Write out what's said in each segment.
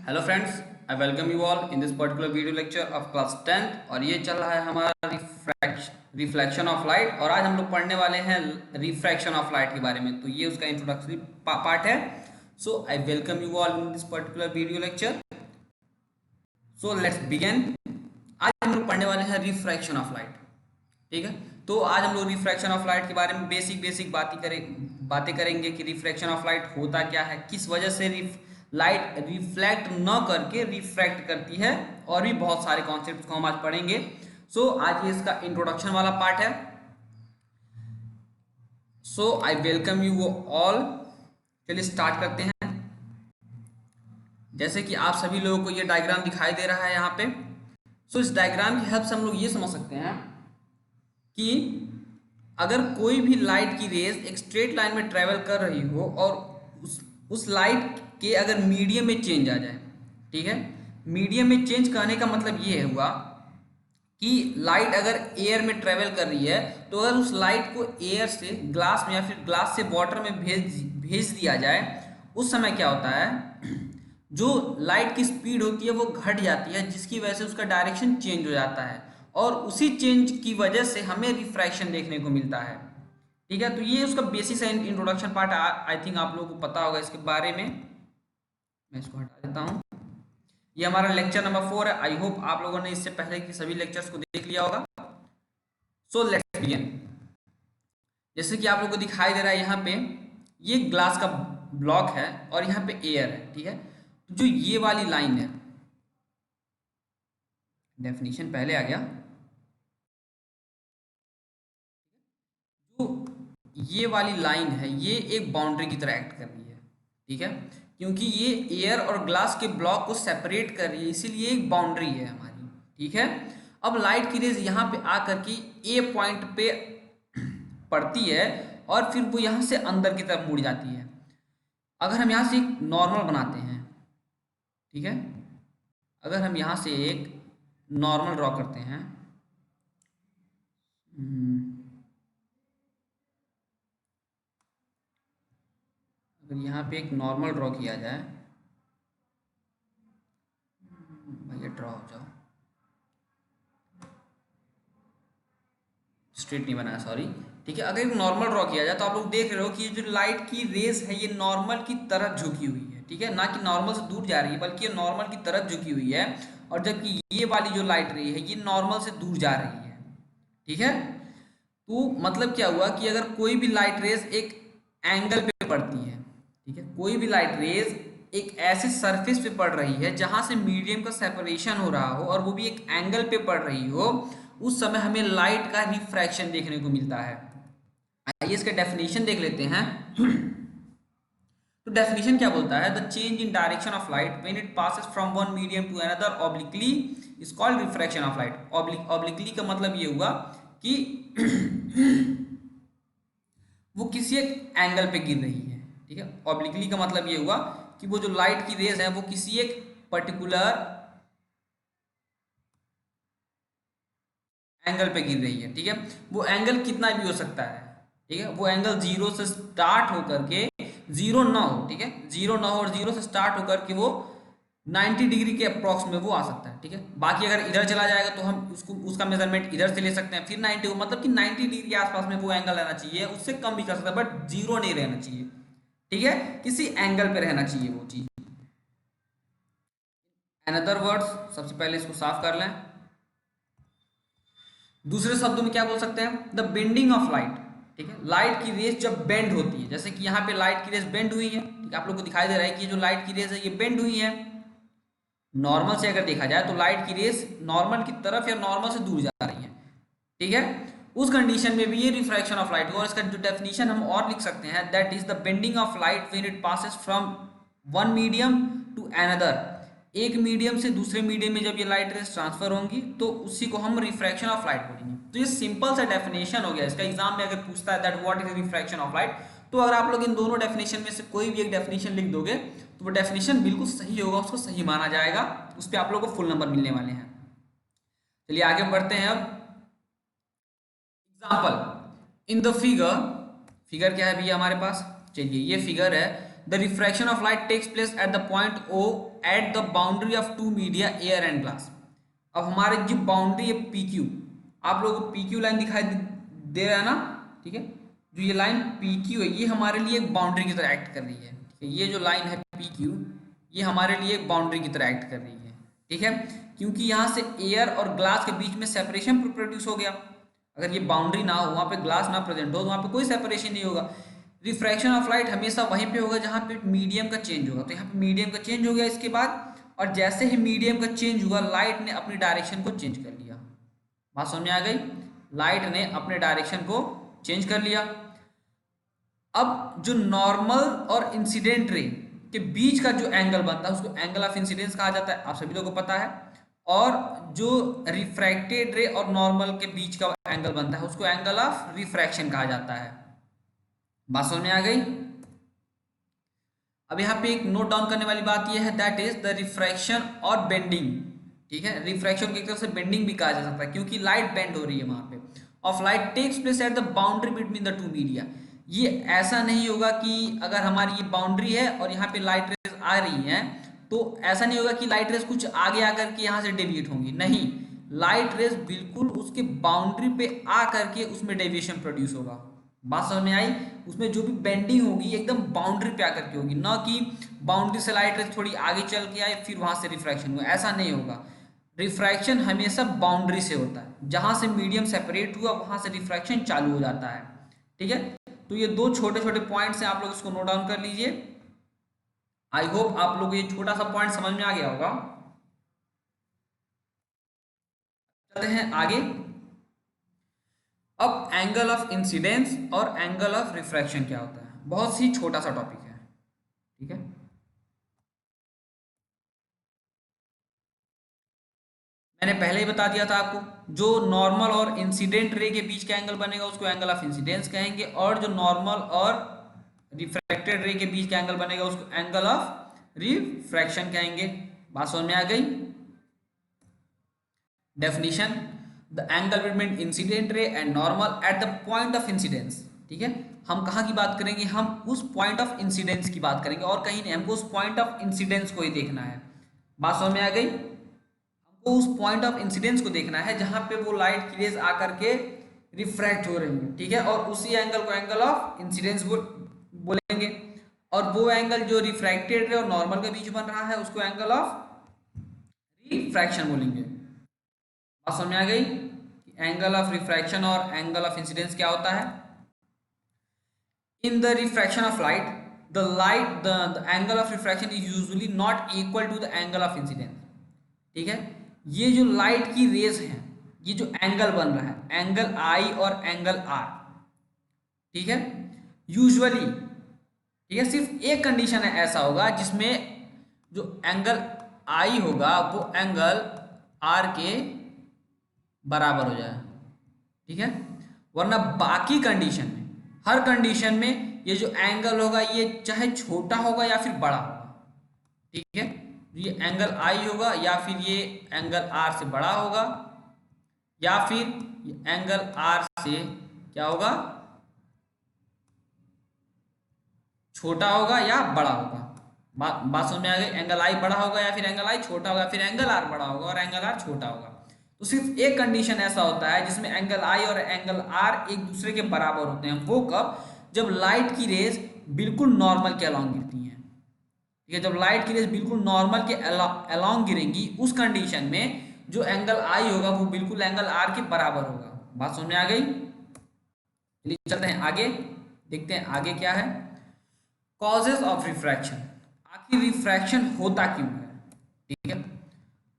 Hello friends, I welcome you all in this particular video lecture of class 10 और ये चल रहा है हमारा रिफ्लेक्शन ऑफ लाइट। और आज हम लोग पढ़ने वाले हैं रिफ्रैक्शन ऑफ लाइट के बारे में। तो ये उसका इंट्रोडक्टरी पार्ट है। So I welcome you all in this particular video lecture. So let's begin. आज हम लोग पढ़ने वाले हैं रिफ्रैक्शन ऑफ लाइट। ठीक है, तो आज हम लोग रिफ्रैक्शन ऑफ लाइट के बारे में बेसिक बातें करेंगे कि रिफ्रैक्शन ऑफ लाइट होता क्या है, किस वजह से लाइट रिफ्लेक्ट न करके रिफ्रैक्ट करती है, और भी बहुत सारे कॉन्सेप्ट्स को हम आज पढ़ेंगे। सो आज ये इसका इंट्रोडक्शन वाला पार्ट है। So I welcome you all. चलिए स्टार्ट करते हैं। जैसे कि आप सभी लोगों को ये डायग्राम दिखाई दे रहा है यहाँ पे। सो इस डायग्राम की हेल्प से हम लोग ये समझ सकते हैं कि अगर कोई भी लाइट की रेज एक स्ट्रेट लाइन में ट्रेवल कर रही हो और उस लाइट के अगर मीडियम में चेंज आ जाए, ठीक है, मीडियम में चेंज करने का मतलब ये हुआ कि लाइट अगर एयर में ट्रेवल कर रही है तो अगर उस लाइट को एयर से ग्लास में या फिर ग्लास से वाटर में भेज दिया जाए, उस समय क्या होता है, जो लाइट की स्पीड होती है वो घट जाती है, जिसकी वजह से उसका डायरेक्शन चेंज हो जाता है और उसी चेंज की वजह से हमें रिफ्रैक्शन देखने को मिलता है। ठीक है, तो ये उसका basic introduction part. I think आप लोगों को पता होगा इसके बारे में। मैं इसको हटा देता हूँ। ये हमारा लेक्चर नंबर 4 है। आई होप आप लोगों ने इससे पहले की सभी लेक्चर्स को देख लिया होगा। सो लेट्स बिगिन। जैसे कि आप लोगों को दिखाई दे रहा है यहाँ पे, ये ग्लास का ब्लॉक है और यहाँ पे एयर है। ठीक है, जो ये वाली लाइन है, डेफिनेशन पहले आ गया, जो ये वाली लाइन है ये एक बाउंड्री की तरह एक्ट कर रही है। ठीक है, क्योंकि ये एयर और ग्लास के ब्लॉक को सेपरेट कर रही है, इसीलिए एक बाउंड्री है हमारी। ठीक है, अब लाइट की रेज यहाँ पे आकर के ए पॉइंट पे पड़ती है और फिर वो यहाँ से अंदर की तरफ मुड़ जाती है। अगर हम यहाँ से एक नॉर्मल बनाते हैं, ठीक है, अगर हम यहाँ से एक नॉर्मल ड्रॉ करते हैं, अगर यहाँ पे एक नॉर्मल ड्रॉ किया जाए, भैया ड्रॉ हो जाओ, स्ट्रेट नहीं बनाया, सॉरी। ठीक है, अगर एक नॉर्मल ड्रॉ किया जाए तो आप लोग देख रहे हो कि जो लाइट की रेज है ये नॉर्मल की तरफ झुकी हुई है। ठीक है, ना कि नॉर्मल से दूर जा रही है, बल्कि ये नॉर्मल की तरफ झुकी हुई है। और जबकि ये वाली जो लाइट रे है ये नॉर्मल से दूर जा रही है। ठीक है, तो मतलब क्या हुआ कि अगर कोई भी लाइट रेज एक एंगल पे पड़ती है, ठीक है, कोई भी लाइट रेज एक ऐसे सरफेस पे पड़ रही है जहां से मीडियम का सेपरेशन हो रहा हो और वो भी एक एंगल पे पड़ रही हो, उस समय हमें लाइट का रिफ्रैक्शन देखने को मिलता है। आइए इसका डेफिनेशन देख लेते हैं। तो डेफिनेशन क्या बोलता है, the change in direction of light when it passes from one medium to another obliquely is called refraction of light. Obliquely का मतलब ये हुआ कि वो किसी एक एंगल पे गिर रही है। ठीक है, ऑब्लिकली का मतलब ये हुआ कि वो जो लाइट की रेज है वो किसी एक पर्टिकुलर एंगल पे गिर रही है। ठीक है, वो एंगल कितना भी हो सकता है। ठीक है, वो एंगल जीरो से स्टार्ट होकर के जीरो ना हो, ठीक है, जीरो ना हो और जीरो से स्टार्ट होकर के वो 90 डिग्री के अप्रॉक्स में वो आ सकता है। ठीक है, बाकी अगर इधर चला जाएगा तो हम उसको उसका मेजरमेंट इधर से ले सकते हैं, फिर 90 हो, मतलब कि 90 डिग्री के आसपास में वो एंगल रहना चाहिए, उससे कम भी कर सकता है, बट जीरो नहीं रहना चाहिए। ठीक है, किसी एंगल पे रहना चाहिए वो चीज। अनदर वर्ड्स, सबसे पहले इसको साफ कर लें। दूसरे शब्दों में क्या बोल सकते हैं, द बेंडिंग ऑफ लाइट। ठीक है, लाइट की रेज जब बेंड होती है, जैसे कि यहाँ पे लाइट की रेज बेंड हुई है, ठीक है, आप लोग को दिखाई दे रहा है कि जो लाइट की रेज है ये बेंड हुई है। नॉर्मल से अगर देखा जाए तो लाइट की रेज नॉर्मल की तरफ या नॉर्मल से दूर जा रही है। ठीक है, उस कंडीशन में भी ये रिफ्रैक्शन ऑफ लाइट, और इसका जो डेफिनेशन हम और लिख सकते हैं, that is the bending of light when it passes from one medium to another. एक मीडियम से दूसरे मीडियम में जब ये लाइट रेज ट्रांसफर होंगी तो उसी को हम रिफ्रैक्शन ऑफ लाइट बोलेंगे। तो ये सिंपल सा डेफिनेशन हो गया। इसका एग्जाम में अगर पूछता है that what is refraction of light, तो अगर आप लोग इन दोनों डेफिनेशन में से कोई भी एक डेफिनेशन लिख दोगे तो वो डेफिनेशन बिल्कुल सही होगा, उसको सही माना जाएगा, उस पर आप लोग को फुल नंबर मिलने वाले हैं। चलिए आगे बढ़ते हैं। अब example in the figure, figure क्या है भैया हमारे पास, चलिए ये फिगर है the refraction of light takes place at the point O at the boundary of two media air and glass. अब हमारे जो बाउंड्री है पी क्यू, आप लोगों को पी क्यू लाइन दिखाई दे रहा है ना, ठीक है। जो ये लाइन पी क्यू है ये हमारे लिए एक बाउंड्री की तरह एक्ट कर रही है, ठीक है। ये जो लाइन है पी क्यू ये हमारे लिए एक बाउंड्री की तरह एक्ट कर रही है, ठीक है। क्योंकि यहाँ से एयर और ग्लास के बीच में सेपरेशन प्रोड्यूस हो गया। अगर ये बाउंड्री ना हो, वहाँ पे ग्लास ना प्रेजेंट हो, तो वहाँ पे कोई सेपरेशन नहीं होगा। रिफ्रैक्शन ऑफ लाइट हमेशा वहीं पे होगा जहाँ पे मीडियम का चेंज होगा। तो यहाँ पे मीडियम का चेंज हो गया इसके बाद, और जैसे ही मीडियम का चेंज हुआ लाइट ने अपनी डायरेक्शन को चेंज कर लिया। बात समझ में आ गई? लाइट ने अपने डायरेक्शन को चेंज कर लिया। अब जो नॉर्मल और इंसिडेंट रे के बीच का जो एंगल बनता है उसको एंगल ऑफ इंसिडेंस कहा जाता है, आप सभी लोगों को पता है। और जो रिफ्रैक्टेड रे और नॉर्मल के बीच का एंगल बनता है उसको एंगल ऑफ रिफ्रैक्शन कहा जाता है। बात समझ में आ गई? अब यहाँ पे एक नोट डाउन करने वाली बात यह है, दैट इज द रिफ्रैक्शन और बेंडिंग, ठीक है। रिफ्रैक्शन की एक तरफ से बेंडिंग भी कहा जा सकता है क्योंकि लाइट बेंड हो रही है वहां पे। Of light takes place at the boundary between the two media. ये ऐसा नहीं होगा कि अगर हमारी ये बाउंड्री है और यहाँ पे लाइट रेज आ रही है तो ऐसा नहीं होगा कि लाइट रेज कुछ आगे आकर के यहाँ से डेविएट होंगी, नहीं। लाइट रेज बिल्कुल उसके बाउंड्री पे आ करके उसमें डेविएशन प्रोड्यूस होगा। बात समझ में आई? उसमें जो भी बेंडिंग होगी एकदम बाउंड्री पे आकर के होगी, ना कि बाउंड्री से लाइट रेज थोड़ी आगे चल के आए फिर वहां से रिफ्रैक्शन हुआ, ऐसा नहीं होगा। रिफ्रैक्शन हमेशा बाउंड्री से होता है, जहां से मीडियम सेपरेट हुआ वहां से रिफ्रैक्शन चालू हो जाता है, ठीक है। तो ये दो छोटे छोटे पॉइंट्स हैं, आप लोग इसको नोट डाउन कर लीजिए। आई होप आप लोग ये छोटा सा पॉइंट समझ में आ गया होगा। चलते हैं आगे। अब एंगल ऑफ इंसिडेंस और एंगल ऑफ रिफ्रैक्शन क्या होता है, बहुत ही छोटा सा टॉपिक है, ठीक है। मैंने पहले ही बता दिया था आपको, जो नॉर्मल और इंसिडेंट रे के बीच का एंगल बनेगा उसको एंगल ऑफ इंसिडेंस कहेंगे, और जो नॉर्मल और रिफ्रैक्टेड रे के बीच का एंगल बनेगा उसको एंगल ऑफ रिफ्रैक्शन कहेंगे। बात समझ में आ गई? Definition, the angle between incident ray and normal at the point of incidence, ठीक है। हम कहाँ की बात करेंगे? हम उस पॉइंट ऑफ इंसिडेंस की बात करेंगे और कहीं नहीं, हमको उस पॉइंट ऑफ इंसिडेंस को ही देखना है। बात समझ में आ गई? हमको उस पॉइंट ऑफ इंसिडेंस को देखना है जहां पे वो लाइट की रेज आकर के रिफ्रैक्ट हो रही है, ठीक है। और उसी एंगल को एंगल ऑफ इंसिडेंस बोलेंगे, और वो एंगल जो रिफ्रैक्टेड रे और नॉर्मल के बीच बन रहा है उसको एंगल ऑफ रिफ्रैक्शन बोलेंगे। बात समझ में आ गई? एंगल ऑफ रिफ्रैक्शन और एंगल ऑफ इंसिडेंस क्या होता है? In the refraction of light, the angle of refraction is usually not equal to the angle of incidence, ठीक है। ये जो लाइट की रेज है, ये जो एंगल बन रहा है एंगल आई और एंगल आर, ठीक है, यूजुअली, ठीक है। सिर्फ एक कंडीशन है ऐसा होगा जिसमें जो एंगल आई होगा वो एंगल आर के बराबर हो जाए, ठीक है। वरना बाकी कंडीशन में, हर कंडीशन में ये जो एंगल होगा ये चाहे छोटा होगा या फिर बड़ा होगा, ठीक है। ये एंगल आई होगा या फिर ये एंगल आर से बड़ा होगा, या फिर ये एंगल आर से क्या होगा, छोटा होगा या बड़ा होगा। बात समझ में आ गई? एंगल आई बड़ा होगा या फिर एंगल आई छोटा होगा, फिर एंगल आर बड़ा होगा और एंगल आर छोटा होगा। तो सिर्फ एक कंडीशन ऐसा होता है जिसमें एंगल आई और एंगल आर एक दूसरे के बराबर होते हैं, वो कब? जब लाइट की रेज बिल्कुल नॉर्मल के अलॉन्ग गिरती हैं, ठीक है। जब लाइट की रेज बिल्कुल नॉर्मल के अलॉन्ग गिरेंगी उस कंडीशन में जो एंगल आई होगा वो बिल्कुल एंगल आर के बराबर होगा। बात समझ में आ गई? चलिए चलते हैं आगे, देखते हैं आगे क्या है। कॉजेज ऑफ रिफ्रैक्शन, आखिर रिफ्रैक्शन होता क्यों है, ठीक है,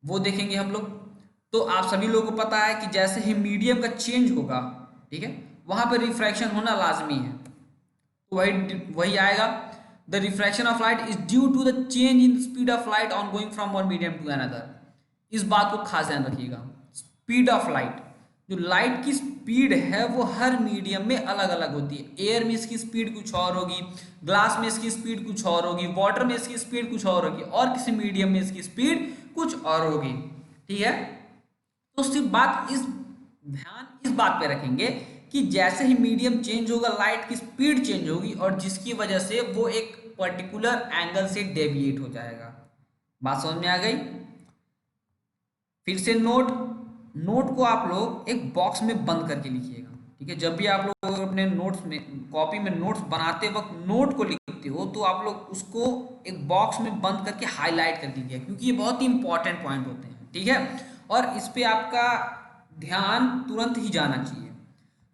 वो देखेंगे हम लोग। तो आप सभी लोगों को पता है कि जैसे ही मीडियम का चेंज होगा, ठीक है, वहां पर रिफ्रैक्शन होना लाजमी है। तो वही आएगा, the refraction of light is due to the change in speed of light on going from one medium to another. इस बात को खास ध्यान रखिएगा, स्पीड ऑफ लाइट, जो लाइट की स्पीड है वो हर मीडियम में अलग अलग होती है। एयर में इसकी स्पीड कुछ और होगी, ग्लास में इसकी स्पीड कुछ और होगी, वाटर में इसकी स्पीड कुछ और होगी, और किसी मीडियम में इसकी स्पीड कुछ और होगी, ठीक है। तो सिर्फ ध्यान इस बात पे रखेंगे कि जैसे ही मीडियम चेंज होगा लाइट की स्पीड चेंज होगी, और जिसकी वजह से वो एक पर्टिकुलर एंगल से डेविएट हो जाएगा। बात समझ में आ गई? फिर से नोट को आप लोग एक बॉक्स में बंद करके लिखिएगा, ठीक है। जब भी आप लोग अपने नोट्स में, कॉपी में नोट्स बनाते वक्त नोट को लिखते हो तो आप लोग उसको एक बॉक्स में बंद करके हाईलाइट कर दीजिए, क्योंकि ये बहुत ही इंपॉर्टेंट पॉइंट होते हैं, ठीक है। और इस पे आपका ध्यान तुरंत ही जाना चाहिए।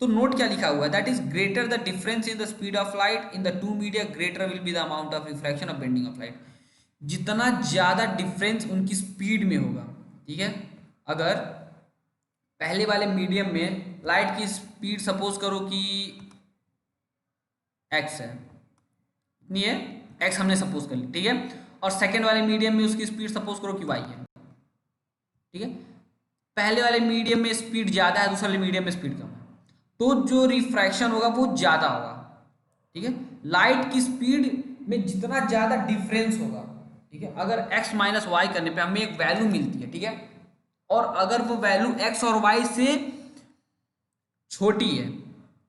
तो नोट क्या लिखा हुआ है, that is greater the difference in the speed of light in the two media greater will be the amount of refraction of bending of light. जितना ज्यादा डिफरेंस उनकी स्पीड में होगा, ठीक है। अगर पहले वाले मीडियम में लाइट की स्पीड सपोज करो कि x है, इतनी है, x हमने सपोज कर ली, ठीक है। और सेकेंड वाले मीडियम में उसकी स्पीड सपोज करो कि y है, ठीक है। पहले वाले मीडियम में स्पीड ज्यादा है, दूसरे वाले मीडियम में स्पीड कम है, तो जो रिफ्रैक्शन होगा वो ज्यादा होगा, ठीक है। लाइट की स्पीड में जितना ज्यादा डिफरेंस होगा, ठीक है, अगर x माइनस वाई करने पे हमें एक वैल्यू मिलती है, ठीक है, और अगर वो वैल्यू x और y से छोटी है,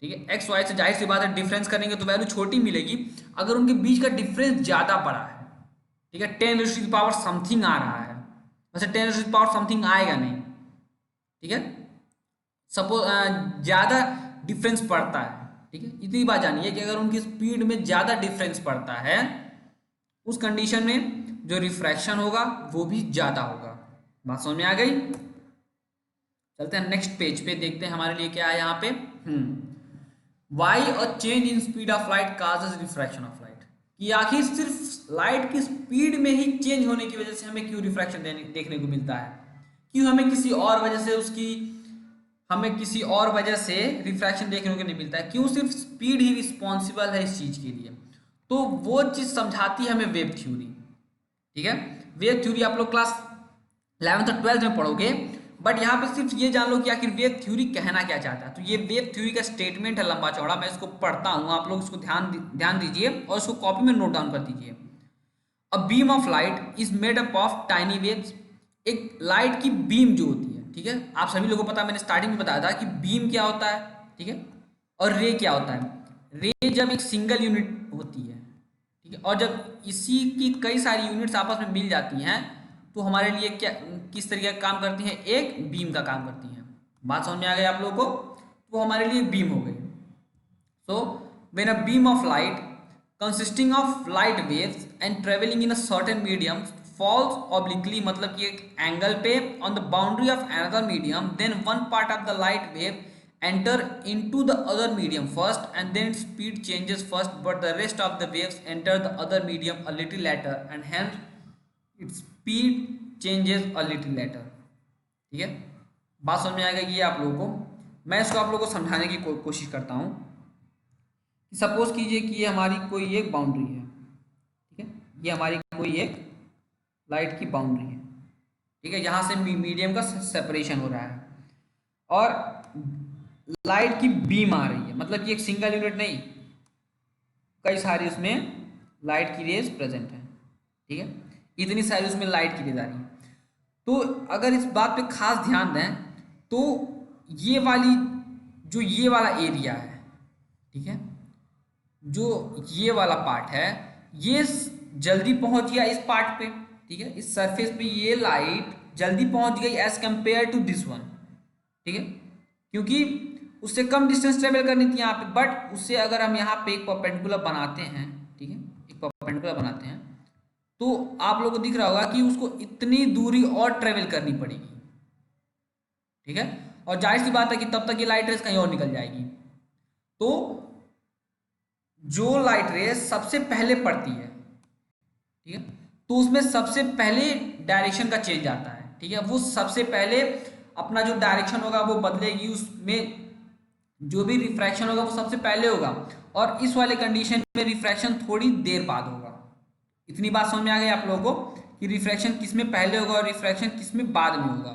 ठीक है, x y से जाहिर सी बात है डिफरेंस करेंगे तो वैल्यू छोटी मिलेगी। अगर उनके बीच का डिफरेंस ज्यादा बड़ा है, ठीक है, 10⁻⁻ समथिंग आ रहा है, वैसे 10⁻⁻ समथिंग आएगा नहीं, ठीक है, सपोज ज्यादा डिफरेंस पड़ता है, ठीक है। इतनी बात जानिए कि अगर उनकी स्पीड में ज्यादा डिफरेंस पड़ता है, उस कंडीशन में जो रिफ्रैक्शन होगा वो भी ज्यादा होगा। बात समझ में आ गई? चलते हैं नेक्स्ट पेज पे, देखते हैं हमारे लिए क्या है यहाँ पे। Why a change in speed of light causes refraction of light, कि आखिर सिर्फ लाइट की स्पीड में ही चेंज होने की वजह से हमें क्यों रिफ्रैक्शन देखने को मिलता है, क्यों हमें किसी और वजह से रिफ्रैक्शन देखने को नहीं मिलता है, क्यों सिर्फ स्पीड ही रिस्पॉन्सिबल है इस चीज के लिए। तो वो चीज समझाती है हमें वेव थ्योरी, ठीक है। वेव थ्योरी आप लोग क्लास 11th और 12th में पढ़ोगे, बट यहाँ पे सिर्फ ये जान लो कि आखिर वेव थ्योरी कहना क्या चाहता है। तो ये वेव थ्योरी का स्टेटमेंट है लंबा चौड़ा, मैं इसको पढ़ता हूँ, आप लोग इसको ध्यान दीजिए और इसको कॉपी में नोट डाउन कर दीजिए। अ beam of light is made up of tiny waves. एक लाइट की बीम जो होती है, ठीक है, आप सभी लोगों को पता है, मैंने स्टार्टिंग में बताया था कि बीम क्या होता है, ठीक है, और रे क्या होता है। रे जब एक सिंगल यूनिट होती है, ठीक है, और जब इसी की कई सारी यूनिट्स आपस में मिल जाती हैं तो हमारे लिए क्या, किस तरीके का काम करती हैं, एक बीम का काम करती हैं। बात समझ में आ गई आप लोगों को? तो हमारे लिए बीम हो गई। So when a beam of light consisting of light waves and travelling in a certain medium falls obliquely, मतलब कि एक एंगल पे on the boundary of another medium, then one part of the light wave enter into the other medium first and then its speed changes first, but the rest of the waves enter the other medium a little later and hence its speed changes a little later, ठीक है। बात समझ में आ गई आप लोगों को? मैं इसको आप लोगों को समझाने की कोशिश करता हूँ। सपोज कीजिए कि ये हमारी कोई एक बाउंड्री है, ठीक है, ये हमारी कोई एक लाइट की बाउंड्री है, ठीक है, यहाँ से मीडियम का सेपरेशन हो रहा है और लाइट की बीम आ रही है, मतलब कि एक सिंगल यूनिट नहीं, कई सारी उसमें लाइट की रेज प्रेजेंट है, ठीक है, इतनी सारी उसमें लाइट की रेज आ रही है। तो अगर इस बात पे खास ध्यान दें तो ये वाला एरिया है, ठीक है, जो ये वाला पार्ट है ये जल्दी पहुंच गया इस पार्ट पे, ठीक है, इस सरफेस पे ये लाइट जल्दी पहुंच गई as compared to this one, ठीक है, क्योंकि उससे कम डिस्टेंस ट्रेवल करनी थी यहाँ पे, बट उससे अगर हम यहाँ पे एक परपेंडिकुलर बनाते हैं, ठीक है, एक परपेंडिकुलर बनाते हैं तो आप लोगों को दिख रहा होगा कि उसको इतनी दूरी और ट्रेवल करनी पड़ेगी, ठीक है, और जाहिर सी बात है कि तब तक ये लाइट रेस कहीं और निकल जाएगी। तो जो लाइट रेस सबसे पहले पड़ती है, ठीक है, तो उसमें सबसे पहले डायरेक्शन का चेंज आता है, ठीक है, वो सबसे पहले अपना जो डायरेक्शन होगा वो बदलेगी, उसमें जो भी रिफ्रैक्शन होगा वो सबसे पहले होगा, और इस वाले कंडीशन में रिफ्रैक्शन थोड़ी देर बाद होगा। इतनी बात समझ में आ गई आप लोगों को कि रिफ्रैक्शन किस में पहले होगा और रिफ्रैक्शन किस में बाद में होगा।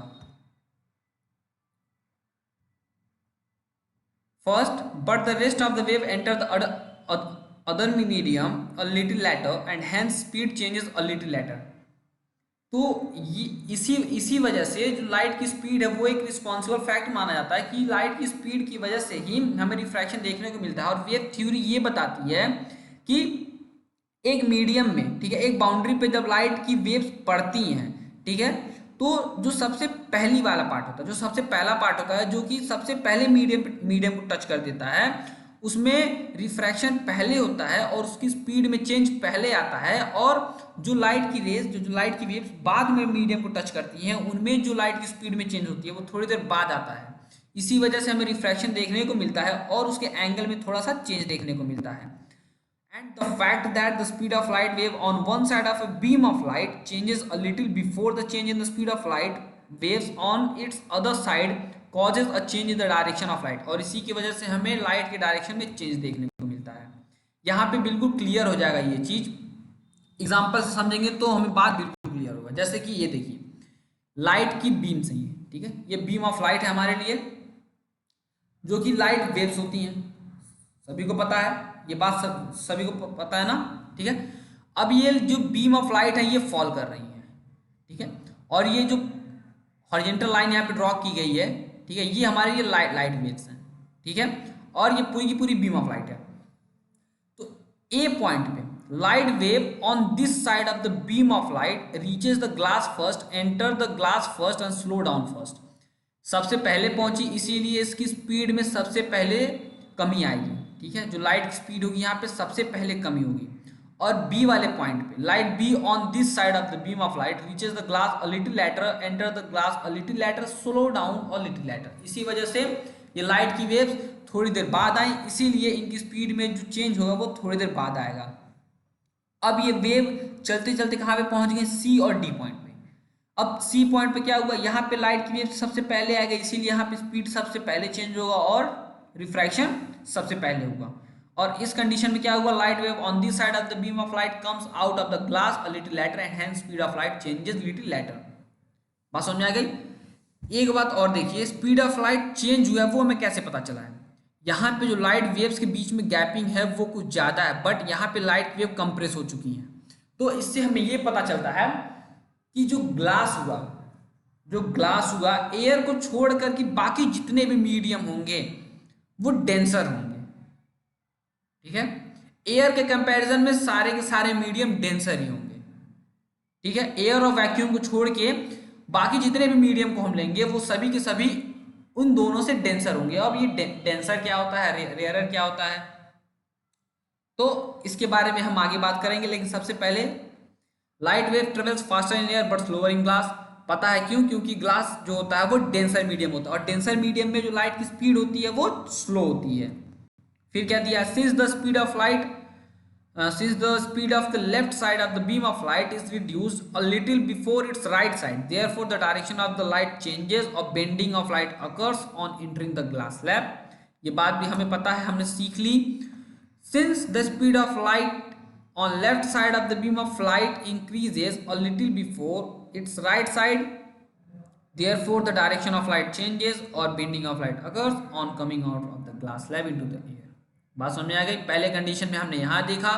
First but the rest of the wave enter the other medium a little later and hence speed changes a little later। तो इसी वजह से जो लाइट की स्पीड है वो एक रिस्पॉन्सिबल फैक्ट माना जाता है कि लाइट की स्पीड की वजह से ही हमें रिफ्रैक्शन देखने को मिलता है। और वेव थ्योरी ये बताती है कि एक मीडियम में, ठीक है, एक बाउंड्री पे जब लाइट की वेव्स पड़ती हैं, ठीक है, तो जो सबसे पहली वाला पार्ट होता है, जो सबसे पहला पार्ट होता है, जो कि सबसे पहले मीडियम को टच कर देता है, उसमें रिफ्रैक्शन पहले होता है और उसकी स्पीड में चेंज पहले आता है, और जो लाइट की रेज, जो लाइट की वेव्स बाद में मीडियम को टच करती हैं, उनमें जो लाइट की स्पीड में चेंज होती है वो थोड़ी देर बाद आता है। इसी वजह से हमें रिफ्रैक्शन देखने को मिलता है और उसके एंगल में थोड़ा सा चेंज देखने को मिलता है। And the fact that the speed of light wave on one side of a beam of light changes a little before the change in the speed of light waves on its other side causes a change in the direction of light। और इसी की वजह से हमें light के direction में change देखने को मिलता है। यहाँ पे बिल्कुल क्लियर हो जाएगा ये चीज, एग्जाम्पल से समझेंगे तो हमें बात बिल्कुल क्लियर होगा। जैसे कि ये देखिए, लाइट की बीम सही है, ठीक है, ये बीम ऑफ लाइट है हमारे लिए, जो कि लाइट वेव्स होती हैं, सभी को पता है, ये बात सभी को पता है ना, ठीक है। अब ये जो बीम ऑफ लाइट है ये फॉल कर रही है, ठीक है, और ये जो हॉरिजॉन्टल लाइन यहाँ पे ड्रॉ की गई है, ठीक है, ये हमारे लिए लाइट वेव्स हैं, ठीक है, और ये पूरी की पूरी बीम ऑफ लाइट है। तो ए पॉइंट पे light wave on this side of the beam of light reaches the glass first, enter the glass first and slow down first. सबसे पहले पहुंची, इसीलिए इसकी स्पीड में सबसे पहले कमी आएगी, ठीक है, जो लाइट की स्पीड होगी यहाँ पे सबसे पहले कमी होगी। और बी वाले पॉइंट पे light be on this side of the beam of light reaches the glass a little letter, enter the glass a little letter, slow down a little letter. इसी वजह से ये लाइट की वेव्स थोड़ी देर बाद आई, इसीलिए इनकी स्पीड में जो चेंज होगा वो थोड़ी देर बाद आएगा। अब ये वेव चलते चलते कहाँ पे पहुंच गए, सी और डी पॉइंट पे। अब सी पॉइंट पे क्या हुआ, यहाँ पे लाइट की वेव सबसे पहले आएगा, इसीलिए यहाँ पे स्पीड सबसे पहले चेंज होगा और रिफ्रैक्शन सबसे पहले होगा। और इस कंडीशन में क्या हुआ, light wave on this side of the beam of light comes out of the glass a little letter and hence speed of light changes little letter. बात समझ में आ गई। एक बात और देखिए, स्पीड ऑफ लाइट चेंज हुआ है वो हमें कैसे पता चला है। यहाँ पे जो लाइट वेव्स के बीच में गैपिंग है वो कुछ ज्यादा है, बट यहाँ पे लाइट वेव कंप्रेस हो चुकी है। तो इससे हमें ये पता चलता है कि जो ग्लास हुआ एयर को छोड़कर कि बाकी जितने भी मीडियम होंगे वो डेंसर होंगे, ठीक है, एयर के कंपैरिजन में सारे के सारे मीडियम डेंसर ही होंगे, ठीक है। एयर और वैक्यूम को छोड़ के बाकी जितने भी मीडियम को हम लेंगे वो सभी के सभी उन दोनों से डेंसर होंगे। अब ये डेंसर क्या होता है, रेयरर क्या होता है, तो इसके बारे में हम आगे बात करेंगे। लेकिन सबसे पहले light wave travels faster in air but slower in glass. पता है क्यों, क्योंकि ग्लास जो होता है वो डेंसर मीडियम होता है, और डेंसर मीडियम में जो लाइट की स्पीड होती है वो स्लो होती है। फिर क्या दिया, since the speed of the left side of the beam of light is reduced a little before its right side, therefore the direction of the light changes और bending of light occurs on entering the glass slab. ये बात भी हमें पता है, हमने सीख ली। Since the speed of light on left side of the beam of light increases a little before its right side, therefore the direction of light changes or bending of light occurs on coming out of the glass slab into the air। बात समझ में आ गई। पहले condition में हमने यहाँ देखा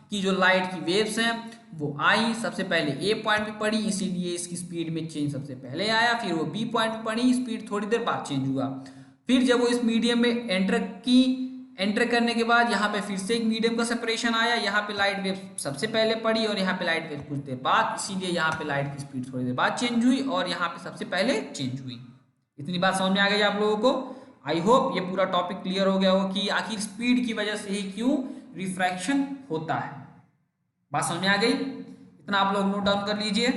कि जो लाइट की वेव्स हैं वो आई, सबसे पहले ए पॉइंट पे पड़ी, इसीलिए इसकी स्पीड में चेंज सबसे पहले आया, फिर वो बी पॉइंट पे पड़ी, स्पीड थोड़ी देर बाद चेंज हुआ। फिर जब वो इस मीडियम में एंटर करने के बाद यहाँ पे फिर से एक मीडियम का सेपरेशन आया, यहाँ पे लाइट वेव सबसे पहले पड़ी और यहाँ पे लाइट वेव कुछ देर बाद, इसीलिए यहाँ पे लाइट की स्पीड थोड़ी देर बाद चेंज हुई और यहाँ पे सबसे पहले चेंज हुई। इतनी बात समझ में आ गई आप लोगों को। आई होप ये पूरा टॉपिक क्लियर हो गया हो कि आखिर स्पीड की वजह से ही क्यों रिफ्रैक्शन होता है। बात समझ में आ गई। इतना आप लोग नोट डाउन कर लीजिए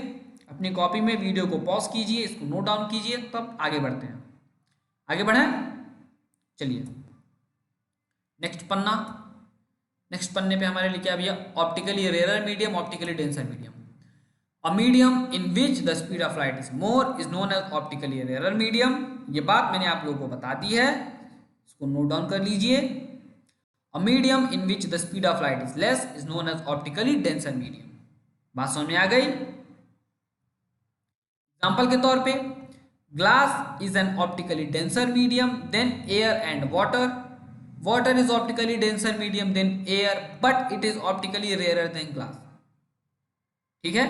अपनी कॉपी में, वीडियो को पॉज कीजिए, इसको नोट डाउन कीजिए, तब आगे बढ़ते हैं। आगे बढ़े, चलिए नेक्स्ट पन्ने पे हमारे लिए क्या भैया, optically rare medium, optically denser medium. A medium in which the speed of light is more is known as optically rare medium. ये बात मैंने आप लोगों को बता दी है, इसको नोट डाउन कर लीजिए। A medium in which the speed of light is less is known as optically denser medium. बात समझ में आ गई। एग्जाम्पल के तौर पे, glass is an optically denser medium than air and water. Water is optically denser medium than air, but it is optically rarer than glass। ठीक है,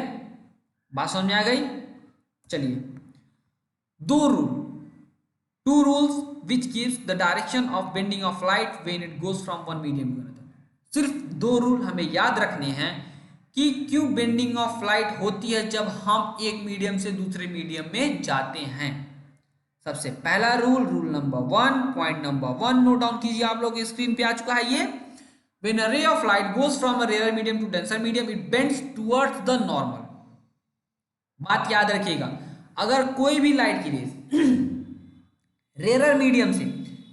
बात समझ में आ गई। चलिए, two rules which gives the direction of bending of light when it goes from one medium to another। सिर्फ 2 rule हमें याद रखने हैं कि क्यों बेंडिंग ऑफ लाइट होती है जब हम एक मीडियम से दूसरे मीडियम में जाते हैं। सबसे पहला rule, rule number 1, point number 1 note down कीजिए, आप लोग स्क्रीन पे आ चुका है ये। When a ray of light goes from a rarer medium to denser medium, it bends towards the normal. बात याद रखिएगा, अगर कोई भी लाइट की रेज रेरर मीडियम से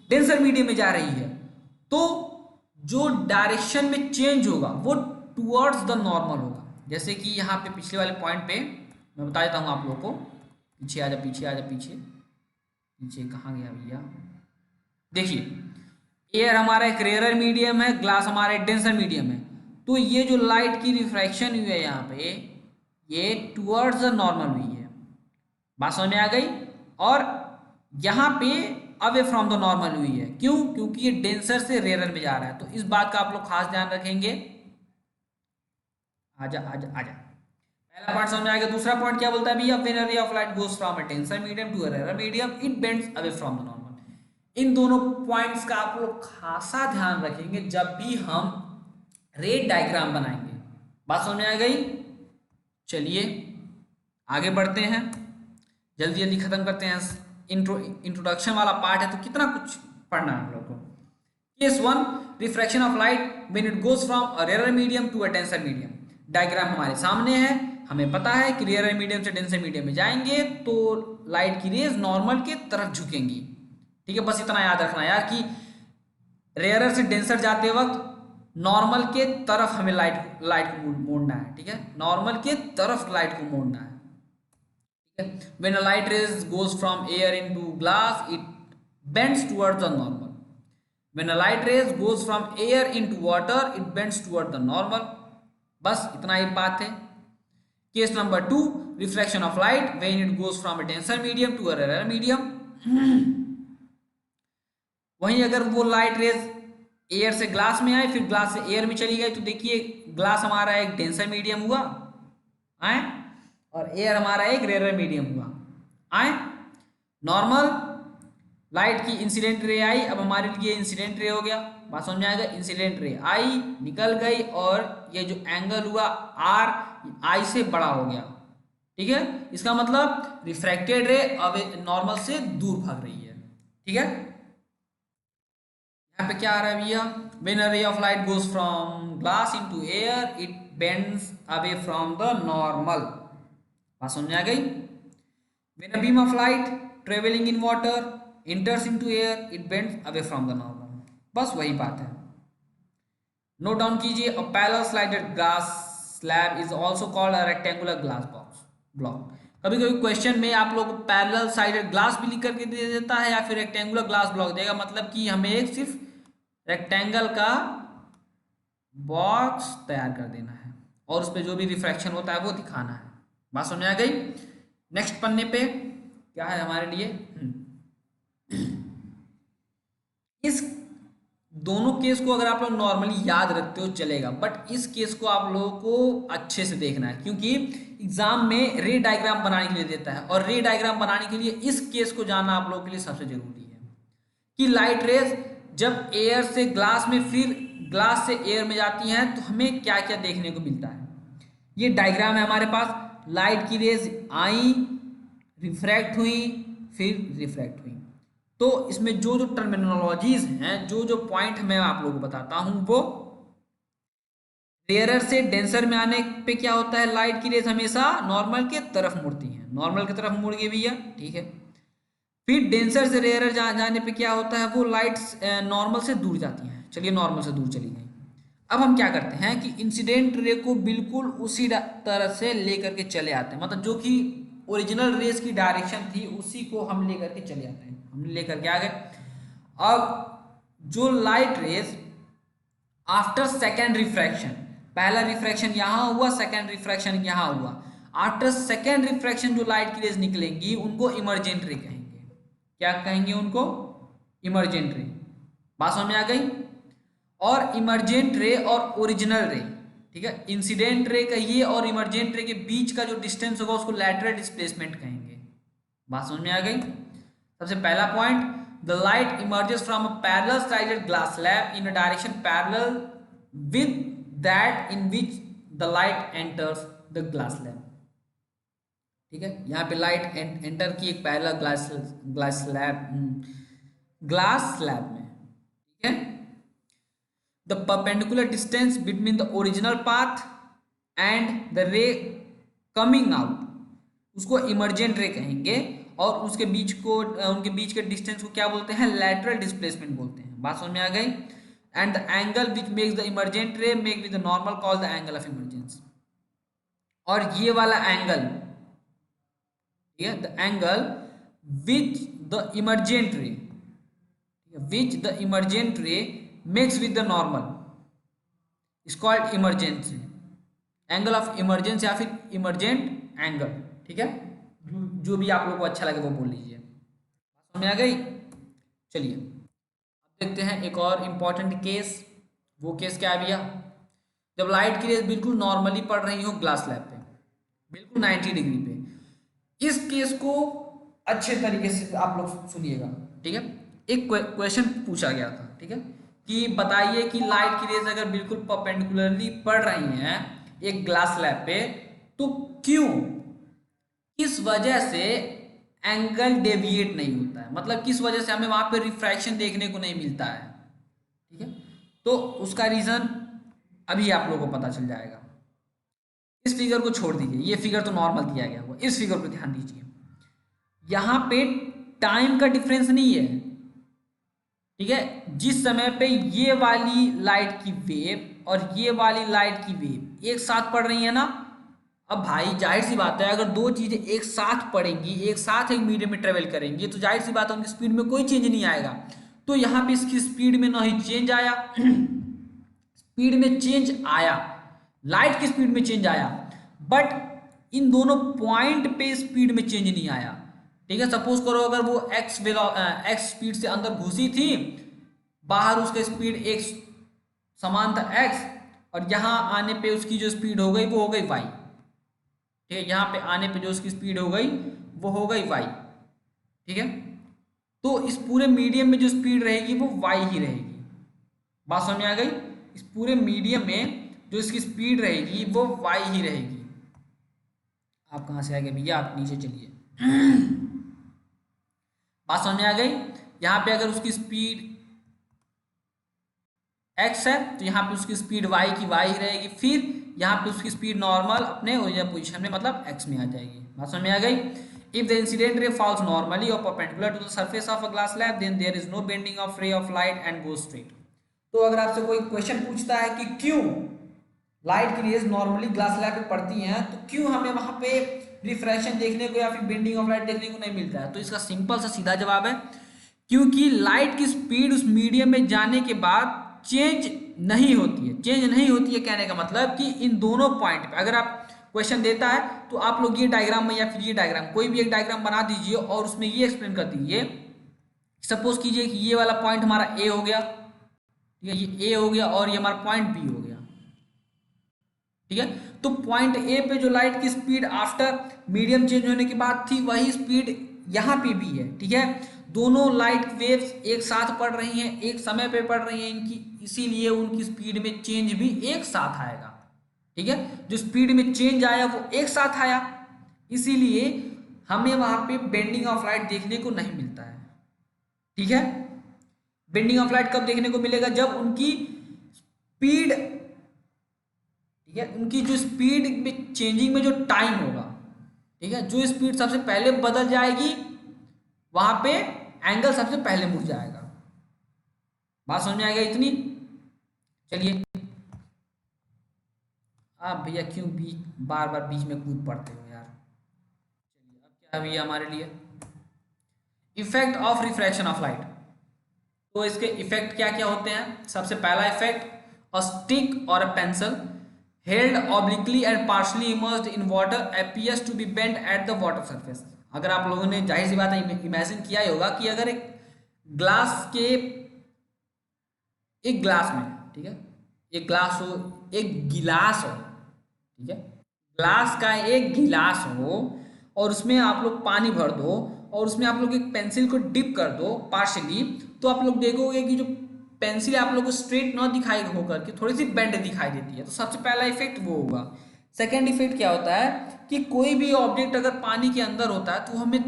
डेंसर मीडियम में जा रही है तो जो डायरेक्शन में चेंज होगा वो टुवर्ड्स द नॉर्मल होगा। जैसे कि यहाँ पे पिछले वाले पॉइंट पे मैं बता देता हूँ आप लोगों को, पीछे आ जा, पीछे आ जा, पीछे पीछे कहाँ गया भैया, देखिए एयर हमारा एक रेरर मीडियम है, ग्लास हमारा एक डेंसर मीडियम है, तो ये जो लाइट की रिफ्रैक्शन हुई है यहाँ पे ये टुवर्ड्स द नॉर्मल हुई है, बात समझ में आ गई। और यहाँ पे अवे फ्रॉम द नॉर्मल हुई है, क्यों? क्योंकि ये डेंसर से रेरर में जा रहा है, तो इस बात का आप लोग खास ध्यान रखेंगे। आजा आजा आजा, पहला पॉइंट समझ में आएगा। दूसरा पॉइंट क्या बोलता है भैया, when a ray of light goes from a denser medium to a rarer medium it bends away from the normal. इन दोनों पॉइंट्स का आप लोग खासा ध्यान रखेंगे जब भी हम रे डायग्राम बनाएंगे, बात समझ में आ गई। चलिए आगे बढ़ते हैं, जल्दी जल्दी खत्म करते हैं। इंट्रोडक्शन वाला पार्ट है तो कितना कुछ पढ़ना है हम लोग को। Case 1, refraction of light when it goes from a rarer medium to a denser medium. Diagram हमारे सामने है, हमें पता है कि रेरर मीडियम से डेंसर मीडियम में जाएंगे तो लाइट की रेज नॉर्मल के तरफ झुकेंगी, ठीक है। बस इतना याद रखना यार कि रेयरर से डेंसर जाते वक्त नॉर्मल के तरफ हमें लाइट को मोड़ना है, ठीक है, नॉर्मल के तरफ लाइट को मोड़ना है, ठीक है। When a light rays goes from air into glass it bends towards the normal. When a light rays goes from air into water it bends towards the normal. बस इतना ही बात है। Case number 2, refraction of light when it goes from a denser medium to a rarer medium. वहीं अगर वो light rays air से glass में आए फिर ग्लास से एयर में चली गई तो देखिए ग्लास हमारा एक डेंसर मीडियम हुआ आए और एयर हमारा एक रेरर मीडियम हुआ आए। नॉर्मल लाइट की इंसिडेंट रे आई, अब हमारे लिए इंसिडेंट रे हो गया, बात समझ में आएगा। इंसिडेंट रे आई निकल गई और ये जो एंगल हुआ आर आई से बड़ा हो गया, ठीक है। इसका मतलब रिफ्रैक्टेड रे अब नॉर्मल से दूर भाग रही है, ठीक है। यहाँ पे क्या आ रहा है भैया, when a ray of light goes from glass into air it bends away from the normal, बात समझ में आ गई। When a beam of light travelling in water enters into air it bends away from the normal, बस वही बात है। Note down कीजिए, a parallel slided glass slab is also called a rectangular glass box block। कभी कभी question में आप लोग पैरेलल साइडेड ग्लास भी लिख करके दे देता है या फिर रेक्टेंगुलर ग्लास ब्लॉक देगा, मतलब कि हमें एक सिर्फ रेक्टेंगल का बॉक्स तैयार कर देना है और उस पर जो भी रिफ्रैक्शन होता है वो दिखाना है, बात समझ में आ गई। नेक्स्ट पन्ने पे क्या है हमारे लिए, इस दोनों केस को अगर आप लोग नॉर्मली याद रखते हो चलेगा, बट इस केस को आप लोगों को अच्छे से देखना है क्योंकि एग्जाम में रे डायग्राम बनाने के लिए देता है और रे डायग्राम बनाने के लिए इस केस को जानना आप लोगों के लिए सबसे जरूरी है कि लाइट रेज जब एयर से ग्लास में फिर ग्लास से एयर में जाती हैं तो हमें क्या क्या देखने को मिलता है। ये डायग्राम है हमारे पास, लाइट की रेज आई, रिफ्रैक्ट हुई, फिर रिफ्रैक्ट हुई, तो इसमें जो जो टर्मिनोलॉजीज हैं, जो जो पॉइंट मैं आप लोगों को बताता हूं वो रेयरर से डेंसर में आने पे क्या होता है, लाइट की रेज हमेशा नॉर्मल के तरफ मुड़ती है, नॉर्मल की तरफ मुड़ गई भैया, ठीक है। फिर डेंसर से रेयरर जाने पे क्या होता है, वो लाइट्स नॉर्मल से दूर जाती हैं, चलिए नॉर्मल से दूर चली गई। अब हम क्या करते हैं कि इंसिडेंट रे को बिल्कुल उसी तरह से लेकर के चले आते हैं, मतलब जो कि ओरिजिनल रेस की डायरेक्शन थी उसी को हम लेकर के चले आते हैं, हमने लेकर के आ गए। अब जो light rays after second refraction, पहला रिफ्रैक्शन यहाँ हुआ, सेकेंड रिफ्रैक्शन यहाँ हुआ, आफ्टर सेकेंड रिफ्रैक्शन जो लाइट की रेज निकलेंगी उनको इमरजेंट रे कहेंगे। क्या कहेंगे उनको, इमरजेंट रे, बात समझ में आ गई। और इमरजेंट रे और ओरिजिनल रे, ठीक है, इंसिडेंट रे कहिए और इमरजेंट रे के बीच का जो डिस्टेंस होगा उसको लैटरल डिस्प्लेसमेंट कहेंगे, बात समझ में आ गई। सबसे पहला point, the light emerges from a parallel sided glass slab in a direction parallel with that in which the light enters the glass lab. ठीक है, यहाँ पे लाइट एंटर की एक पहला ग्लास स्लैब में। ठीक है, the perpendicular distance between the original path and the ray coming out, उसको इमर्जेंट रे कहेंगे, और उसके बीच को उनके बीच के डिस्टेंस को क्या बोलते हैं, लैटरल डिस्प्लेसमेंट बोलते हैं। बात समझ में आ गई। And the angle which makes the emergent रे make with the normal call the angle of emergence. और ये वाला एंगल, ठीक है, the angle which the emergent रे makes with the normal is called emergence ray, angle of emergence या फिर emergent angle. ठीक है, जो भी आप लोग को अच्छा लगे वो बोल लीजिए। समझ में आ गई। चलिए अब देखते हैं एक और इम्पॉर्टेंट केस। वो केस क्या है भैया, जब लाइट की रेज बिल्कुल नॉर्मली पड़ रही हो ग्लास स्लैब पे, बिल्कुल 90 डिग्री पे। इस केस को अच्छे तरीके से आप लोग सुनिएगा। ठीक है, एक क्वेश्चन पूछा गया था, ठीक है, कि बताइए कि लाइट की रेज अगर बिल्कुल परपेंडिकुलरली पड़ रही हैं एक ग्लास स्लैब पे, तो क्यों, किस वजह से एंगल डेविएट नहीं होता है, मतलब किस वजह से हमें वहां पे रिफ्रैक्शन देखने को नहीं मिलता है। ठीक है, तो उसका रीजन अभी आप लोगों को पता चल जाएगा। इस फिगर को छोड़ दीजिए, ये फिगर तो नॉर्मल दिया गया हुआ, इस फिगर पर ध्यान दीजिए। यहां पे टाइम का डिफरेंस नहीं है। ठीक है, जिस समय पे ये वाली लाइट की वेव और ये वाली लाइट की वेव एक साथ पड़ रही है ना, अब भाई जाहिर सी बात है अगर दो चीजें एक साथ पड़ेंगी, एक साथ एक मीडियम में ट्रेवल करेंगी, तो जाहिर सी बात है उनकी स्पीड में कोई चेंज नहीं आएगा। तो यहाँ पे इसकी स्पीड में ना ही चेंज आया स्पीड में चेंज आया, लाइट की स्पीड में चेंज आया, बट इन दोनों पॉइंट पे स्पीड में चेंज नहीं आया। ठीक है, सपोज करो अगर वो एक्स स्पीड से अंदर घुसी थी, बाहर उसका स्पीड एक समान था एक्स, और यहाँ आने पे उसकी जो स्पीड हो गई वो हो गई वाई। ठीक है, यहाँ पे आने पे जो उसकी स्पीड हो गई वो हो गई वाई। ठीक है, तो इस पूरे मीडियम में जो स्पीड रहेगी वो वाई ही रहेगी। बात समझ में आ गई। इस पूरे मीडियम में जो इसकी स्पीड रहेगी वो वाई ही रहेगी। आप कहाँ से आ गए भैया, आप नीचे चलिए। बात समझ में आ गई। यहाँ पे अगर उसकी स्पीड x है तो यहाँ पे उसकी स्पीड y की y ही रहेगी, फिर यहाँ पे उसकी स्पीड नॉर्मल अपने ओरिजिनल पोजीशन में मतलब x में आ जाएगी। बात समझ में आ गई। If the incident ray falls normally और perpendicular to the surface of a glass slab, then there is no bending of ray of light and goes straight. तो अगर आपसे कोई क्वेश्चन पूछता है कि क्यों लाइट की रेज नॉर्मली ग्लास स्लैब पे पड़ती हैं, तो क्यों हमें वहां पे रिफ्रैक्शन देखने को या फिर बेंडिंग ऑफ लाइट देखने को नहीं मिलता है, तो इसका सिंपल सा सीधा जवाब है क्योंकि लाइट की स्पीड उस मीडियम में जाने के बाद चेंज नहीं होती है। चेंज नहीं होती है कहने का मतलब कि इन दोनों पॉइंट पे अगर आप क्वेश्चन देता है तो आप लोग ये डायग्राम में या फिर ये डायग्राम कोई भी एक डायग्राम बना दीजिए और उसमें ये एक्सप्लेन कर दीजिए। सपोज कीजिए कि ये वाला पॉइंट हमारा ए हो गया, ठीक है, ये ए हो गया और ये हमारा पॉइंट बी हो गया। ठीक है, तो पॉइंट ए पे जो लाइट की स्पीड आफ्टर मीडियम चेंज होने के बाद थी वही स्पीड यहाँ पे भी है। ठीक है, दोनों लाइट वेव्स एक साथ पड़ रही हैं, एक समय पे पड़ रही हैं इनकी, इसीलिए उनकी स्पीड में चेंज भी एक साथ आएगा। ठीक है, जो स्पीड में चेंज आया वो एक साथ आया, इसीलिए हमें वहां पे बेंडिंग ऑफ लाइट देखने को नहीं मिलता है। ठीक है, बेंडिंग ऑफ लाइट कब देखने को मिलेगा, जब उनकी स्पीड, ठीक है, उनकी जो स्पीड में चेंजिंग में जो टाइम होगा, ठीक है, जो स्पीड सबसे पहले बदल जाएगी वहां पे एंगल सबसे पहले मुड़ जाएगा। बात समझ में आएगा इतनी। चलिए आप भैया क्यों बार बार बीच में कूद पड़ते हो यार। चलिए अब क्या है भैया हमारे लिए effect of refraction of light. तो इसके इफेक्ट क्या क्या होते हैं। सबसे पहला इफेक्ट, अ स्टिक और a pencil held obliquely and partially immersed in water appears to be bent at the water surface। अगर आप लोगों ने जाहिर सी बात है इमेजिन किया ही होगा कि अगर एक ग्लास में, ठीक है, एक ग्लास हो, एक गिलास हो, ठीक है, ग्लास का एक गिलास हो और उसमें आप लोग पानी भर दो और उसमें आप लोग एक पेंसिल को डिप कर दो पार्शियली, तो आप लोग देखोगे कि जो पेंसिल आप लोग को स्ट्रेट ना दिखाई होकर के थोड़ी सी बेंड दिखाई देती है, तो सबसे पहला इफेक्ट वो होगा। सेकेंड इफेक्ट क्या होता है कि कोई भी ऑब्जेक्ट अगर पानी के अंदर होता है तो हमें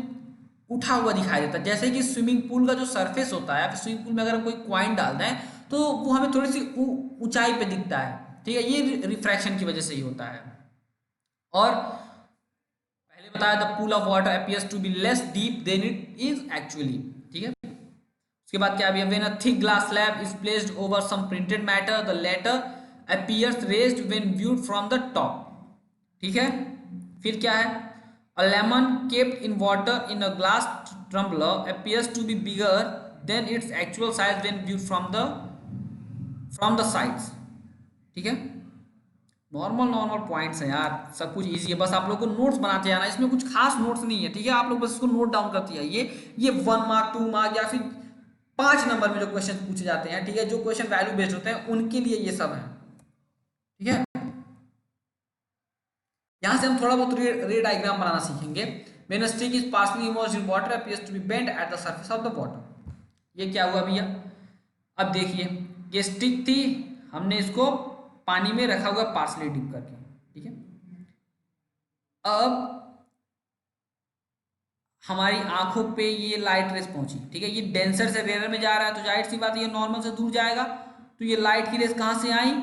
उठा हुआ दिखाई देता है, जैसे कि स्विमिंग पूल का जो सरफेस होता है, स्विमिंग पूल में अगर हम कोई कॉइन डाल दें तो वो हमें थोड़ी सी ऊंचाई पे दिखता है, ठीक है, ये रिफ्रैक्शन की वजह से ही होता है। और पहले बताया the pool of water appears to be less deep than it is actually, ठीक है। उसके बाद क्या है, when a thick glass slab is placed over some printed matter the letter appears raised when viewed from the top, ठीक है। फिर क्या है, a lemon kept in water in a glass tumbler appears to be bigger than its actual size when viewed from the sides, ठीक है। Normal points हैं यार, सब कुछ इजी है, बस आप लोग को नोट्स बनाते जाना, इसमें कुछ खास नोट्स नहीं है, ठीक है। आप लोग बस इसको नोट डाउन करते जाइए, ये 1 मार्क 2 मार्क या फिर 5 नंबर में जो क्वेश्चन पूछे जाते हैं, ठीक है, जो क्वेश्चन वैल्यू बेस्ड होते हैं उनके लिए ये सब है, ठीक है। यहाँ से हम थोड़ा बहुत रे डायग्राम बनाना सीखेंगे। When a stick is partially immersed in water appears to be bent at the surface of the water, ये क्या हुआ भैया, अब देखिए ये स्टिक थी, हमने इसको पानी में रखा हुआ पार्सली डिप करके, ठीक है। अब हमारी आंखों पे ये लाइट रेस पहुंची, ठीक है, ये डेंसर से रेयर में जा रहा है तो जाहिर सी बात है ये नॉर्मल से दूर जाएगा, तो ये लाइट की रेस कहाँ से आई,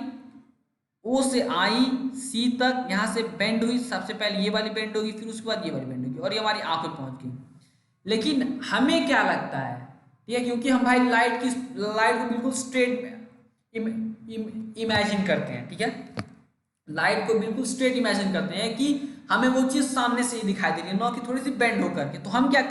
ओ से आई सी तक, यहाँ से बेंड हुई, सबसे पहले ये वाली बेंड होगी, फिर उसके बाद ये वाली बेंड होगी और ये हमारी आंखों में पहुंच गई। लेकिन हमें क्या लगता है, ठीक है, क्योंकि हम भाई लाइट को बिल्कुल स्ट्रेट इमेजिन करते हैं, ठीक है, लाइट को बिल्कुल स्ट्रेट इमेजिन करते हैं कि हमें वो चीज़ सामने से ही दिखाई दे रही है, ना कि थोड़ी सी बेंड होकर के। तो हम क्या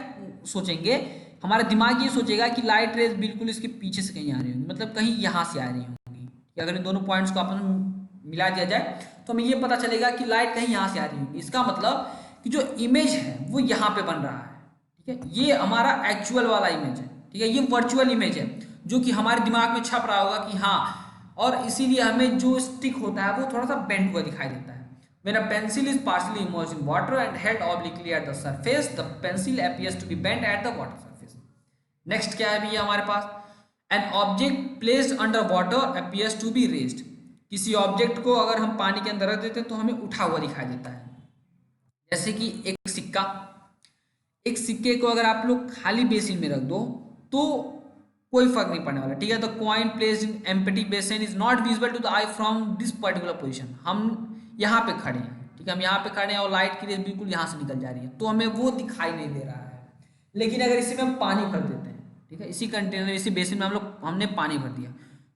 सोचेंगे, हमारा दिमाग ये सोचेगा कि लाइट रेज बिल्कुल इसके पीछे से कहीं आ रही होंगी, मतलब कहीं यहाँ से आ रही होंगी। अगर इन दोनों पॉइंट्स को अपन मिला दिया जाए तो हमें ये पता चलेगा कि लाइट कहीं यहाँ से आ रही होगी, इसका मतलब कि जो इमेज है वो यहाँ पे बन रहा है, ठीक है, ये हमारा एक्चुअल वाला इमेज है, ठीक है, ये वर्चुअल इमेज है जो कि हमारे दिमाग में छप रहा होगा कि हाँ, और इसीलिए हमें जो स्टिक होता है वो थोड़ा सा बेंड हुआ दिखाई देता है। When a pencil is partially immersed in water and held obliquely at the surface, the pencil appears to be bent at the water surface. Next क्या है भैया हमारे पास, an object placed under water appears to be raised. किसी object को अगर हम पानी के अंदर रख देते हैं तो हमें उठा हुआ दिखाई देता है, जैसे कि एक सिक्का, एक सिक्के को अगर आप लोग खाली बेसिन में रख दो तो कोई फर्क नहीं पड़ने वाला, ठीक है। The coin placed in empty basin is not visible to the eye from this particular position, हम यहाँ पे खड़े हैं, ठीक है, हम यहाँ पे खड़े हैं और लाइट की रेस बिल्कुल यहाँ से निकल जा रही है तो हमें वो दिखाई नहीं दे रहा है। लेकिन अगर इसी में हम पानी भर देते हैं, ठीक है, इसी कंटेनर इसी बेसिन में हमने पानी भर दिया,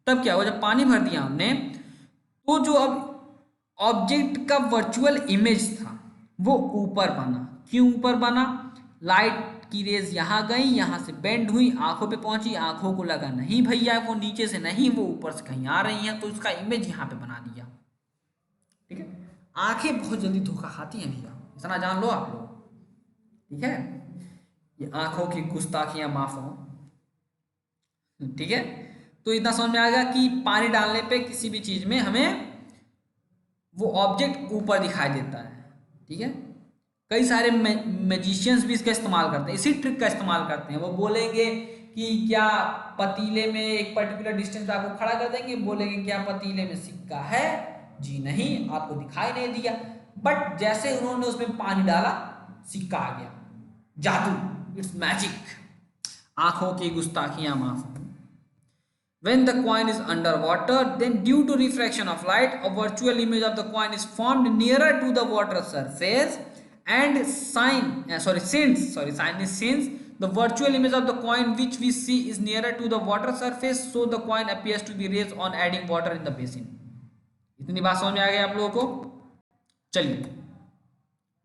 तब क्या हुआ, जब पानी भर दिया हमने तो जो अब ऑब्जेक्ट का वर्चुअल इमेज था वो ऊपर बना। क्यों ऊपर बना, लाइट की रेज यहाँ गई, यहाँ से बेंड हुई, आंखों पे पहुंची, आंखों को लगा नहीं भैया वो नीचे से नहीं, वो ऊपर से कहीं आ रही हैं, तो उसका इमेज यहाँ पे बना दिया, ठीक है। आंखें बहुत जल्दी धोखा खाती हैं भैया, इतना जान लो आप लोग, ठीक है, ये आंखों की गुस्ताखियां माफ हो, ठीक है। तो इतना समझ में आ गया कि पानी डालने पे किसी भी चीज में हमें वो ऑब्जेक्ट ऊपर दिखाई देता है, ठीक है। कई सारे मैजिशियंस भी इसका इस्तेमाल करते हैं, इसी ट्रिक का इस्तेमाल करते हैं। वो बोलेंगे कि क्या पतीले में एक पर्टिकुलर डिस्टेंस पे आपको खड़ा कर देंगे, बोलेंगे क्या पतीले में सिक्का है, जी नहीं, आपको दिखाई नहीं दिया, बट जैसे उन्होंने उसमें पानी डाला सिक्का आ गया, जादू, इट्स मैजिक। आंखों की गुस्ताखियां माफ। When the coin is underwater, then due to refraction of light, a virtual image of the coin is formed nearer to the water surface, and since the virtual image of the coin which we see is nearer to the water surface, so the coin appears to be raised on adding water in the basin. इतनी बात समझ में आ गई आप लोगों को। चलिए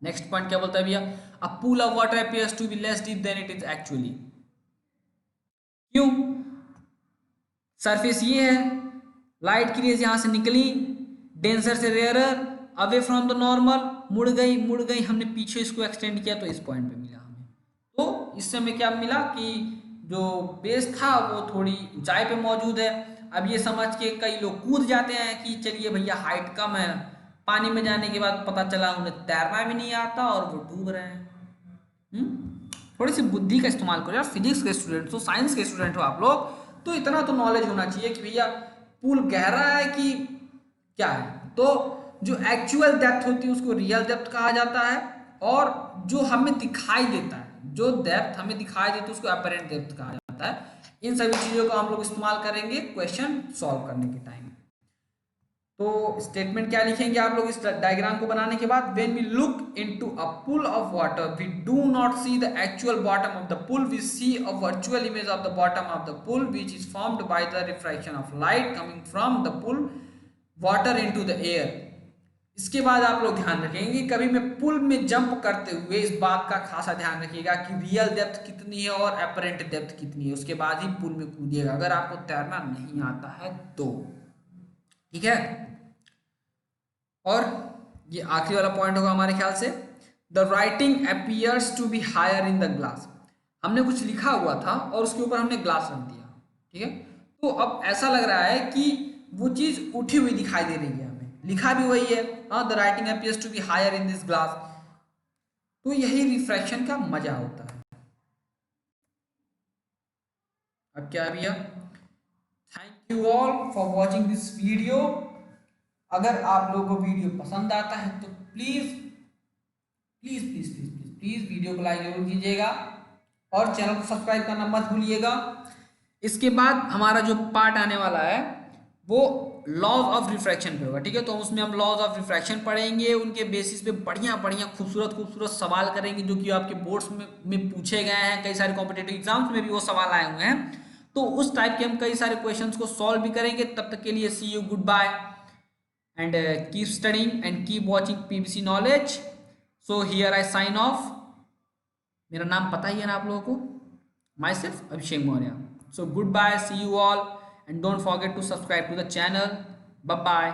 नेक्स्ट पॉइंट क्या बोलता है भैया, a pool of water appears to be less deep than it is actually. क्यों, सरफेस ये है, लाइट की रेज यहां से निकली, डेंसर से rarer, away from the normal, मुड़ गई, हमने पीछे इसको एक्सटेंड किया तो इस पॉइंट पे मिला हमें। तो इससे हमें क्या मिला कि जो बेस था वो थोड़ी ऊंचाई पे मौजूद है। अब ये समझ के कई लोग कूद जाते हैं कि चलिए भैया हाइट कम है, पानी में जाने के बाद पता चला उन्हें तैरना भी नहीं आता और वो डूब रहे हैं। थोड़ी सी बुद्धि का इस्तेमाल करो यार, फिजिक्स के स्टूडेंट हो, साइंस के स्टूडेंट हो आप लोग, तो इतना तो नॉलेज होना चाहिए कि भैया पूल गहरा है कि क्या है। तो जो एक्चुअल डेप्थ होती है उसको रियल डेप्थ कहा जाता है, और जो हमें दिखाई देता है, जो डेप्थ हमें दिखाई देती है उसको अपरेंट डेप्थ कहा जाता है। इन सभी चीजों को हम लोग इस्तेमाल करेंगे क्वेश्चन सॉल्व करने के टाइम। तो स्टेटमेंट क्या लिखेंगे आप लोग इस डायग्राम को बनाने के बाद, when we look into a pool of water we do not see the actual bottom of the pool, we see a virtual image of the bottom of the pool which is formed by the refraction of light coming from the pool water into the air. इसके बाद आप लोग ध्यान रखेंगे, कभी मैं पुल में jump करते हुए इस बात का खासा ध्यान रखिएगा कि रियल डेप्थ कितनी है और अपरेंट डेप्थ कितनी है, उसके बाद ही पुल में कूदिएगा अगर आपको तैरना नहीं आता है तो, ठीक है। और ये आखिरी वाला पॉइंट होगा हमारे ख्याल से, the writing appears to be higher in the glass. हमने कुछ लिखा हुआ था और उसके ऊपर हमने ग्लास रख दिया, ठीक है। तो अब ऐसा लग रहा है कि वो चीज उठी हुई दिखाई दे रही है, हमें लिखा भी वही है, the writing appears to be higher in this glass. तो यही रिफ्रैक्शन का मजा होता है। अब क्या भैया, thank you all for watching this video. अगर आप लोगों को वीडियो पसंद आता है तो please please please please please please video को लाइक जरूर कीजिएगा और चैनल को सब्सक्राइब करना मत भूलिएगा। इसके बाद हमारा जो पार्ट आने वाला है वो लॉज ऑफ रिफ्रैक्शन पे होगा, ठीक है। तो उसमें हम लॉज ऑफ रिफ्रैक्शन पढ़ेंगे, उनके बेसिस पे बढ़िया बढ़िया खूबसूरत खूबसूरत सवाल करेंगे जो कि आपके बोर्ड्स में पूछे गए हैं, कई सारे कॉम्पिटेटिव एग्जाम्स में भी वो सवाल आए हुए हैं। तो उस टाइप के हम कई सारे क्वेश्चंस को सॉल्व भी करेंगे। तब तक के लिए see you, good bye, and keep studying and keep watching PVC knowledge. So here I sign off. मेरा नाम पता ही है ना आप लोगों को, myself Abhishek Maurya. So goodbye, see you all and don't forget to subscribe to the channel. Bye bye.